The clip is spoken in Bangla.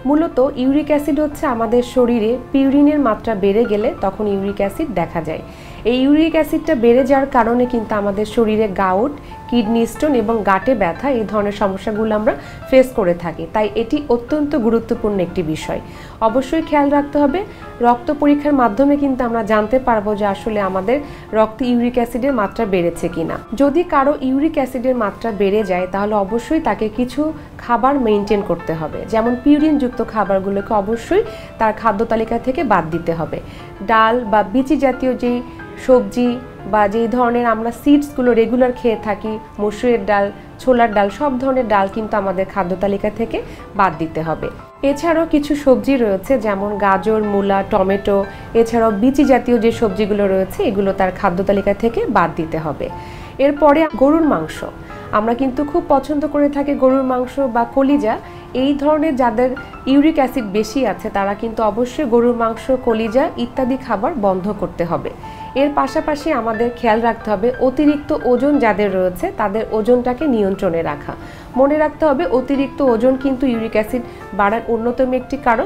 মূলত ইউরিক অ্যাসিড হচ্ছে আমাদের শরীরে পিউরিনের মাত্রা বেড়ে গেলে তখন ইউরিক অ্যাসিড দেখা যায়। এই ইউরিক অ্যাসিডটা বেড়ে যাওয়ার কারণে কিন্তু আমাদের শরীরে গাউট, কিডনি স্টোন এবং গাঁটে ব্যথা এই ধরনের সমস্যাগুলো আমরা ফেস করে থাকি। তাই এটি অত্যন্ত গুরুত্বপূর্ণ একটি বিষয়। অবশ্যই খেয়াল রাখতে হবে, রক্ত পরীক্ষার মাধ্যমে কিন্তু আমরা জানতে পারবো যে আসলে আমাদের রক্তে ইউরিক অ্যাসিডের মাত্রা বেড়েছে কিনা। যদি কারো ইউরিক অ্যাসিডের মাত্রা বেড়ে যায় তাহলে অবশ্যই তাকে কিছু খাবার মেনটেন করতে হবে, যেমন পিউরিনযুক্ত খাবারগুলোকে অবশ্যই তার খাদ্য তালিকা থেকে বাদ দিতে হবে। ডাল বা বিচি জাতীয় যেই সবজি বা যেই ধরনের আমরা সিডসগুলো রেগুলার খেয়ে থাকি, মসুরের ডাল, ছোলার ডাল, সব ধরনের ডাল কিন্তু আমাদের খাদ্য তালিকা থেকে বাদ দিতে হবে। এছাড়াও কিছু সবজি রয়েছে যেমন গাজর, মূলা, টমেটো, এছাড়াও বিচি জাতীয় যে সবজিগুলো রয়েছে এগুলো তার খাদ্য তালিকা থেকে বাদ দিতে হবে। এরপরে গরুর মাংস, আমরা কিন্তু খুব পছন্দ করে থাকি গরুর মাংস বা কলিজা। এই ধরনের যাদের ইউরিক অ্যাসিড বেশি আছে তারা কিন্তু অবশ্যই গরুর মাংস, কলিজা ইত্যাদি খাবার বন্ধ করতে হবে। এর পাশাপাশি আমাদের খেয়াল রাখতে হবে অতিরিক্ত ওজন যাদের রয়েছে তাদের ওজনটাকে নিয়ন্ত্রণে রাখা। মনে রাখতে হবে অতিরিক্ত ওজন কিন্তু ইউরিক অ্যাসিড বাড়ার অন্যতম একটি কারণ।